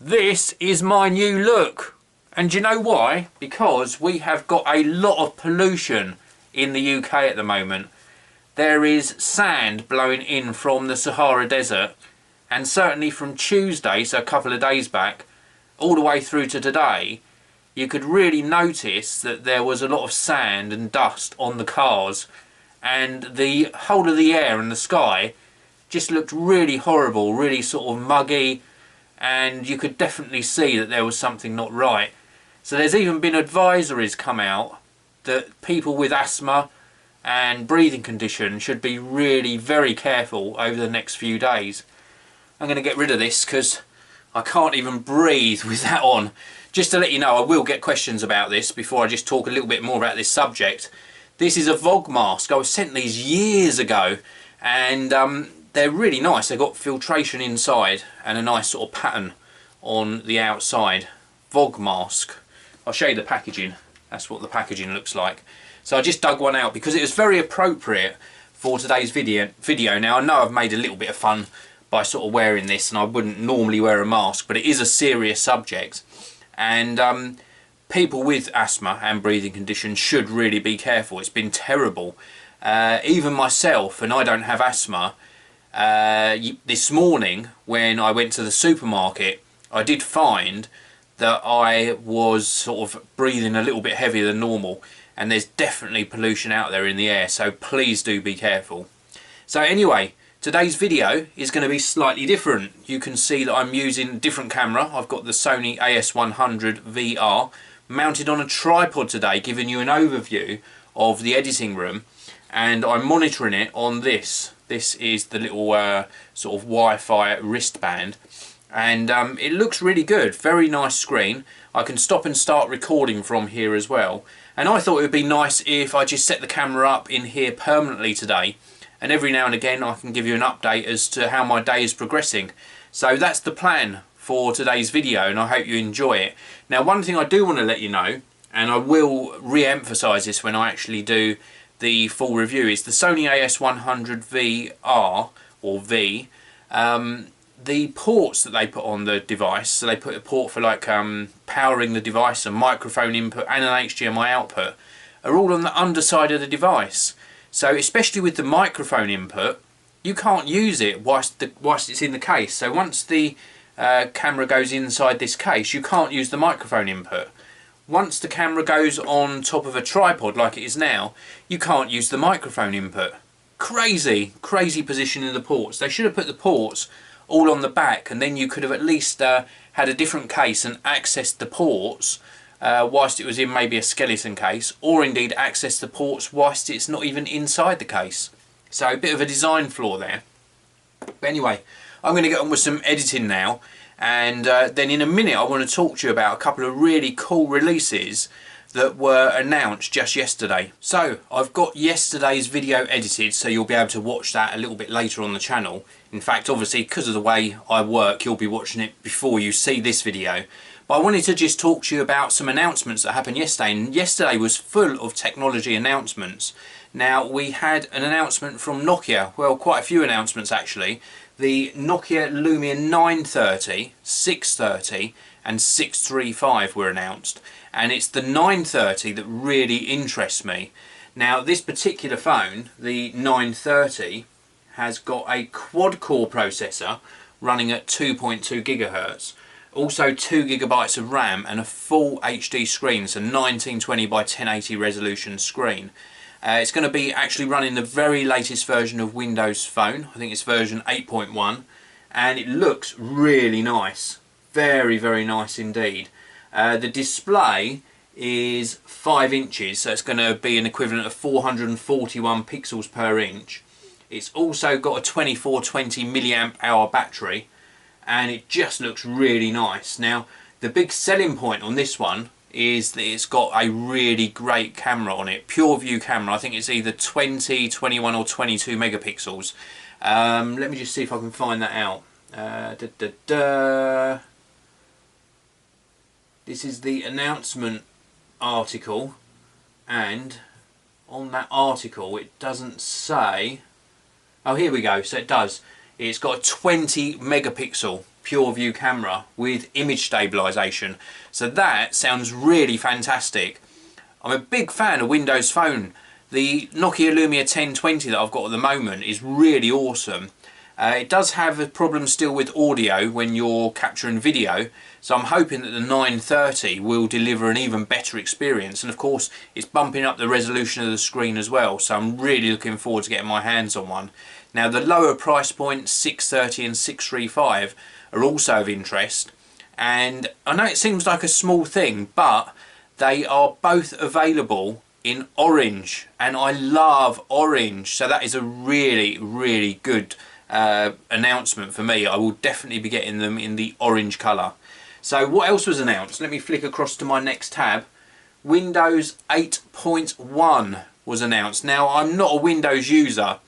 This is my new look, and do you know why? Because we have got a lot of pollution in the UK at the moment. There is sand blowing in from the Sahara Desert, and certainly from Tuesday, so a couple of days back, all the way through to today, you could really notice that there was a lot of sand and dust on the cars, and the whole of the air and the sky just looked really horrible, really sort of muggy, and you could definitely see that there was something not right. So there's even been advisories come out that people with asthma and breathing conditions should be really very careful over the next few days. I'm going to get rid of this because I can't even breathe with that on. Just to let you know, I will get questions about this before I just talk a little bit more about this subject. This is a VOG mask. I was sent these years ago, and they're really nice. They've got filtration inside and a nice sort of pattern on the outside. VOG mask. I'll show you the packaging. That's what the packaging looks like. So I just dug one out because it was very appropriate for today's video. Now I know I've made a little bit of fun by sort of wearing this, and I wouldn't normally wear a mask, but it is a serious subject, and people with asthma and breathing conditions should really be careful. It's been terrible. Even myself, and I don't have asthma, this morning when I went to the supermarket, I did find that I was sort of breathing a little bit heavier than normal, and there's definitely pollution out there in the air, so please do be careful. So anyway, today's video is going to be slightly different. You can see that I'm using a different camera. I've got the Sony a6100 VR mounted on a tripod today, giving you an overview of the editing room, and I'm monitoring it on this. This is the little sort of Wi-Fi wristband, and it looks really good. Very nice screen. I can stop and start recording from here as well, and I thought it would be nice if I just set the camera up in here permanently today, and every now and again I can give you an update as to how my day is progressing. So that's the plan for today's video, and I hope you enjoy it. Now, one thing I do want to let you know, and I will re-emphasise this when I actually do the full review, is the Sony a6100 VR or V. The ports that they put on the device, so they put a port for like powering the device, a microphone input and an HDMI output, are all on the underside of the device. So especially with the microphone input, you can't use it whilst it's in the case. So once the camera goes inside this case, you can't use the microphone input. Once the camera goes on top of a tripod like it is now, you can't use the microphone input. Crazy position in the ports. They should have put the ports all on the back, and then you could have at least had a different case and accessed the ports whilst it was in maybe a skeleton case, or indeed access the ports whilst it's not even inside the case. So a bit of a design flaw there. But anyway, I'm going to get on with some editing now, and then in a minute I want to talk to you about a couple of really cool releases that were announced just yesterday. So I've got yesterday's video edited, so you'll be able to watch that a little bit later on the channel. In fact, obviously, because of the way I work, you'll be watching it before you see this video. But I wanted to just talk to you about some announcements that happened yesterday, and yesterday was full of technology announcements. Now, we had an announcement from Nokia, well, quite a few announcements actually. The Nokia Lumia 930, 630 and 635 were announced, and it's the 930 that really interests me. Now, this particular phone, the 930, has got a quad-core processor running at 2.2 GHz, also 2 GB of RAM and a full HD screen, so 1920 by 1080 resolution screen. It's going to be actually running the very latest version of Windows Phone. I think it's version 8.1, and it looks really nice. Very nice indeed. The display is 5 inches, so it's going to be an equivalent of 441 pixels per inch. It's also got a 2420 milliamp hour battery, and it just looks really nice. Now, the big selling point on this one is that it's got a really great camera on it, pure view camera. I think it's either 20, 21 or 22 megapixels. Let me just see if I can find that out. This is the announcement article, and on that article it doesn't say. Oh, here we go. So it does. It's got a 20 megapixel pure view camera with image stabilization. So that sounds really fantastic. I'm a big fan of Windows Phone. The Nokia Lumia 1020 that I've got at the moment is really awesome. It does have a problem still with audio when you're capturing video, so I'm hoping that the 930 will deliver an even better experience, and of course it's bumping up the resolution of the screen as well, so I'm really looking forward to getting my hands on one. Now the lower price points, 630 and 635, are also of interest, and I know it seems like a small thing, but they are both available in orange, and I love orange, so that is a really good announcement for me. I will definitely be getting them in the orange colour. So what else was announced? Let me flick across to my next tab. Windows 8.1 was announced. Now I'm not a Windows user,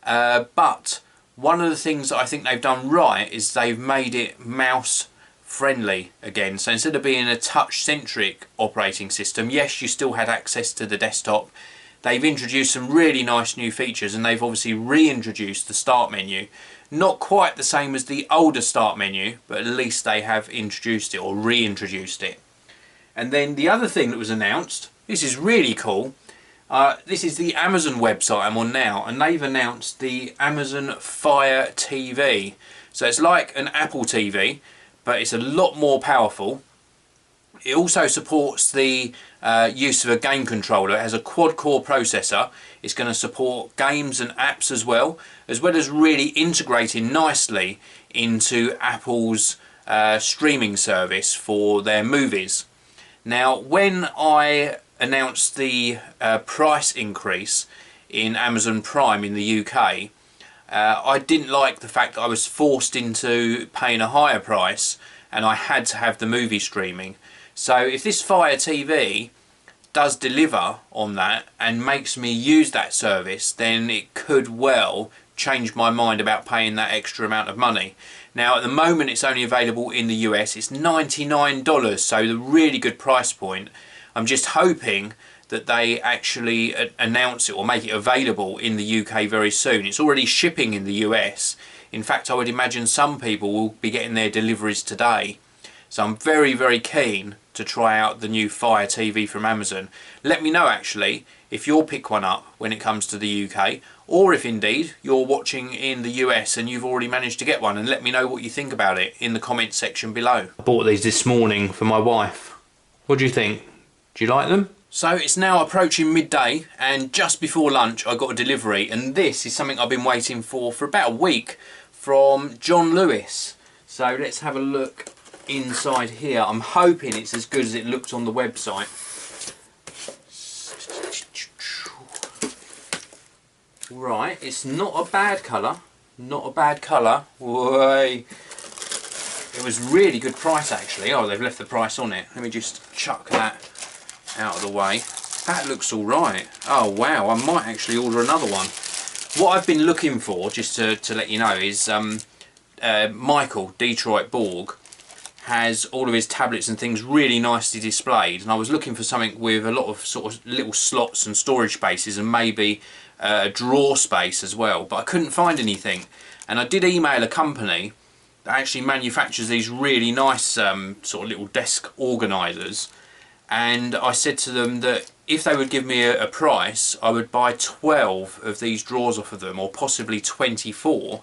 but one of the things that I think they've done right is they've made it mouse friendly again. So instead of being a touch centric operating system, yes, you still had access to the desktop. They've introduced some really nice new features, and they've obviously reintroduced the start menu. Not quite the same as the older start menu, but at least they have introduced it or reintroduced it. And then the other thing that was announced, this is really cool. This is the Amazon website I'm on now, and they've announced the Amazon Fire TV. So it's like an Apple TV, but it's a lot more powerful. It also supports the use of a game controller. It has a quad-core processor. It's going to support games and apps as well as really integrating nicely into Apple's streaming service for their movies. Now, when I announced the price increase in Amazon Prime in the UK, I didn't like the fact that I was forced into paying a higher price and I had to have the movie streaming. So if this Fire TV does deliver on that and makes me use that service, then it could well change my mind about paying that extra amount of money. Now at the moment it's only available in the US. It's $99, so the really good price point. I'm just hoping that they actually announce it or make it available in the UK very soon. It's already shipping in the US. In fact, I would imagine some people will be getting their deliveries today. So I'm very keen to try out the new Fire TV from Amazon. Let me know actually if you'll pick one up when it comes to the UK, or if indeed you're watching in the US and you've already managed to get one, and let me know what you think about it in the comments section below. I bought these this morning for my wife. What do you think? Do you like them? So it's now approaching midday, and just before lunch I got a delivery, and this is something I've been waiting for about a week from John Lewis. So let's have a look inside here. I'm hoping it's as good as it looks on the website. Right, it's not a bad colour. Not a bad colour. Way. It was really good price actually. Oh, they've left the price on it. Let me just chuck that out of the way. That looks alright. Oh wow, I might actually order another one. What I've been looking for, just to let you know, is Michael, Detroit Borg, has all of his tablets and things really nicely displayed, and I was looking for something with a lot of sort of little slots and storage spaces and maybe a drawer space as well, but I couldn't find anything. And I did email a company that actually manufactures these really nice sort of little desk organisers, and I said to them that if they would give me a price, I would buy 12 of these drawers off of them, or possibly 24,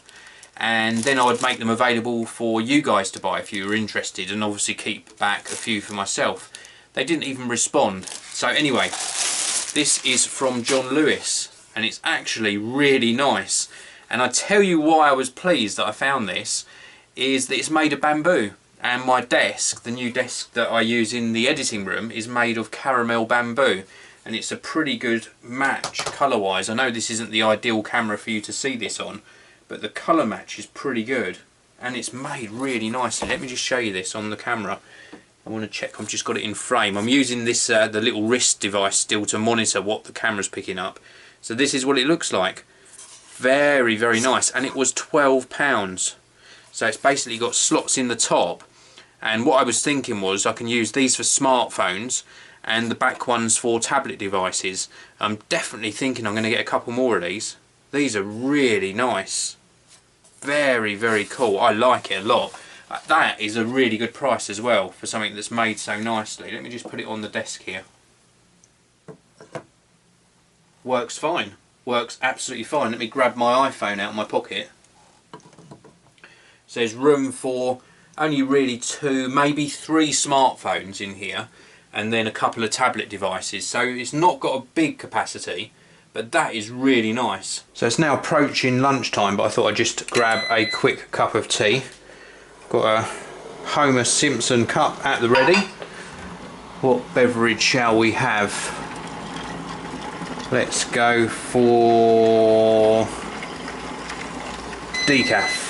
and then I would make them available for you guys to buy if you were interested, and obviously keep back a few for myself. They didn't even respond. So anyway, this is from John Lewis, and it's actually really nice. And I tell you why I was pleased that I found this, is that it's made of bamboo, and my desk, the new desk that I use in the editing room, is made of caramel bamboo, and it's a pretty good match colour wise. I know this isn't the ideal camera for you to see this on, but the colour match is pretty good, and it's made really nicely. Let me just show you this on the camera. I want to check I've just got it in frame. I'm using this the little wrist device still to monitor what the camera's picking up. So this is what it looks like. Very nice, and it was £12. So it's basically got slots in the top, and what I was thinking was I can use these for smartphones and the back ones for tablet devices. I'm definitely thinking I'm going to get a couple more of these. These are really nice. Very cool. I like it a lot. That is a really good price as well for something that's made so nicely. Let me just put it on the desk here. Works fine. Works absolutely fine. Let me grab my iPhone out of my pocket. So there's room for only really 2, maybe 3 smartphones in here, and then a couple of tablet devices. So it's not got a big capacity, but that is really nice. So it's now approaching lunchtime, but I thought I'd just grab a quick cup of tea. Got a Homer Simpson cup at the ready. What beverage shall we have? Let's go for decaf.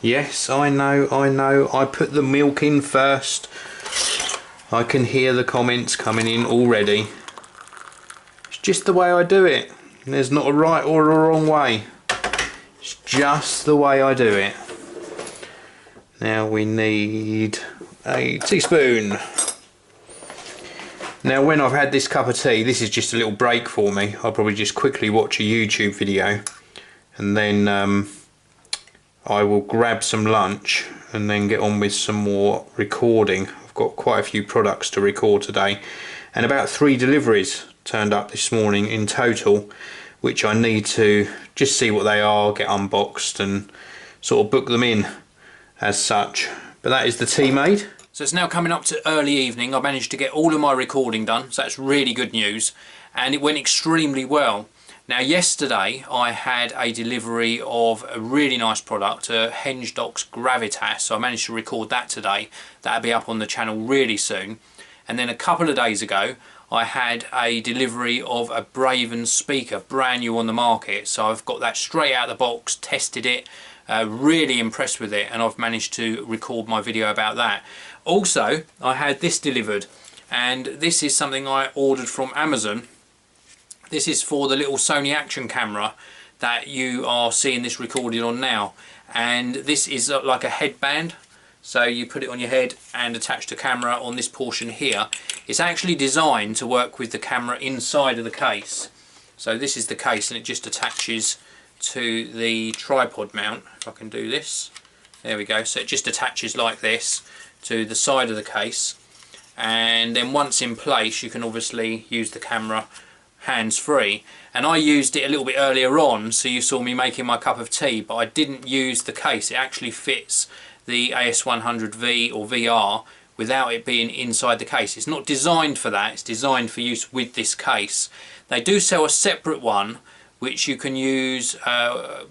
Yes, I know, I put the milk in first. I can hear the comments coming in already. It's just the way I do it. There's not a right or a wrong way. It's just the way I do it. Now we need a teaspoon. Now when I've had this cup of tea, this is just a little break for me. I'll probably just quickly watch a YouTube video, and then I will grab some lunch and then get on with some more recording. I've got quite a few products to record today, and about 3 deliveries turned up this morning in total, which I need to just see what they are, get unboxed and sort of book them in as such. But that is the tea made. So it's now coming up to early evening. I managed to get all of my recording done, so that's really good news, and it went extremely well. Now yesterday I had a delivery of a really nice product, a Henge Gravitas, so I managed to record that today. That'll be up on the channel really soon. And then a couple of days ago I had a delivery of a Braven speaker, brand new on the market, so I've got that straight out of the box, tested it, really impressed with it, and I've managed to record my video about that. Also I had this delivered, and this is something I ordered from Amazon. This is for the little Sony action camera that you are seeing this recorded on now, and this is like a headband, so you put it on your head and attach the camera on this portion here. It's actually designed to work with the camera inside of the case. So this is the case, and it just attaches to the tripod mount. If I can do this, there we go. So it just attaches like this to the side of the case, and then once in place you can obviously use the camera hands-free. And I used it a little bit earlier on, so you saw me making my cup of tea, but I didn't use the case. It actually fits the AS100V or VR without it being inside the case. It's not designed for that, it's designed for use with this case. They do sell a separate one which you can use,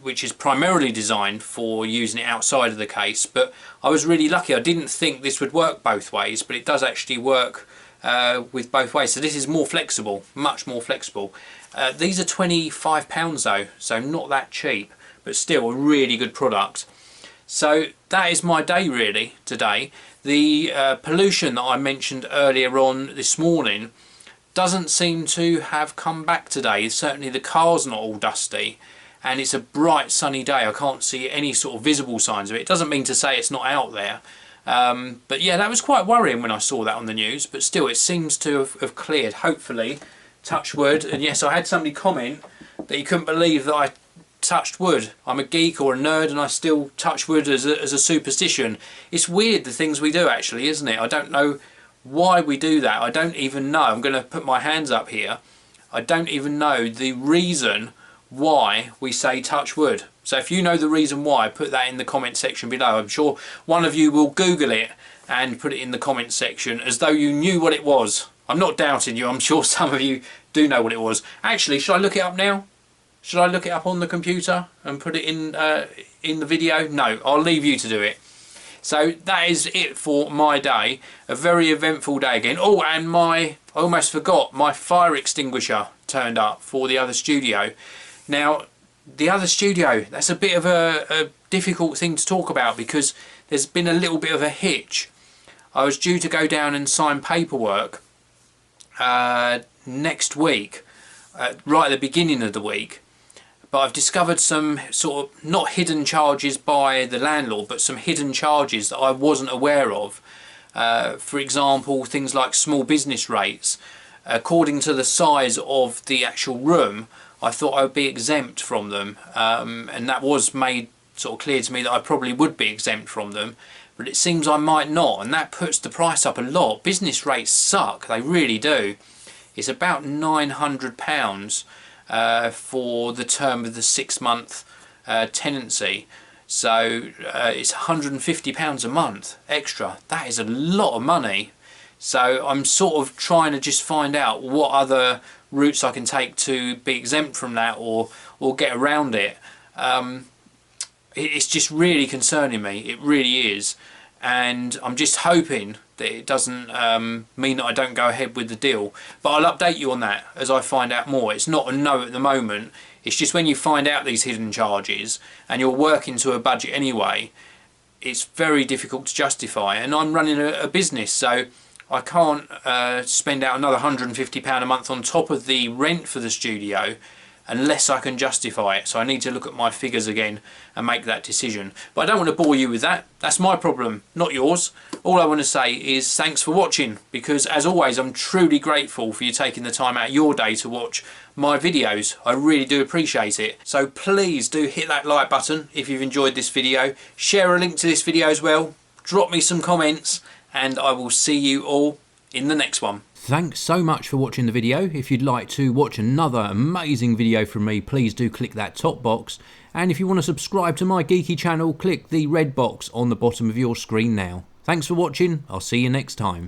which is primarily designed for using it outside of the case, but I was really lucky. I didn't think this would work both ways, but it does actually work with both ways. So this is more flexible, much more flexible. These are £25 though, so not that cheap, but still a really good product. So that is my day really today. The pollution that I mentioned earlier on this morning doesn't seem to have come back today. Certainly the car's not all dusty, and it's a bright sunny day. I can't see any sort of visible signs of it. It doesn't mean to say it's not out there. But yeah, that was quite worrying when I saw that on the news, but still it seems to have cleared, hopefully, touch wood. And yes, I had somebody comment that he couldn't believe that I touched wood. I'm a geek or a nerd and I still touch wood as a superstition. It's weird the things we do actually, isn't it? I don't know why we do that. I don't even know. I'm going to put my hands up here. I don't even know the reason why we say touch wood. So if you know the reason why, put that in the comment section below. I'm sure one of you will Google it and put it in the comment section as though you knew what it was. I'm not doubting you, I'm sure some of you do know what it was. Actually, should I look it up now? Should I look it up on the computer and put it in the video? No, I'll leave you to do it. So that is it for my day. A very eventful day again. Oh, and I almost forgot, my fire extinguisher turned up for the other studio. Now, the other studio, that's a bit of a difficult thing to talk about because there's been a little bit of a hitch. I was due to go down and sign paperwork next week, right at the beginning of the week, but I've discovered some sort of, not hidden charges by the landlord, but some hidden charges that I wasn't aware of. For example, things like small business rates. According to the size of the actual room, I thought I would be exempt from them, and that was made sort of clear to me that I probably would be exempt from them, but it seems I might not, and that puts the price up a lot. Business rates suck, they really do. It's about £900 for the term of the 6-month tenancy. So it's £150 a month extra. That is a lot of money. So I'm sort of trying to just find out what other routes I can take to be exempt from that, or get around it. It's just really concerning me. It really is. And I'm just hoping that it doesn't mean that I don't go ahead with the deal. But I'll update you on that as I find out more. It's not a no at the moment. It's just when you find out these hidden charges and you're working to a budget anyway, it's very difficult to justify. And I'm running a business, so I can't spend out another £150 a month on top of the rent for the studio unless I can justify it. So I need to look at my figures again and make that decision. But I don't want to bore you with that. That's my problem, not yours. All I want to say is thanks for watching, because as always I'm truly grateful for you taking the time out of your day to watch my videos. I really do appreciate it. So please do hit that like button if you've enjoyed this video. Share a link to this video as well. Drop me some comments, and I will see you all in the next one. Thanks so much for watching the video. If you'd like to watch another amazing video from me, please do click that top box. And if you want to subscribe to my geeky channel, click the red box on the bottom of your screen now. Thanks for watching. I'll see you next time.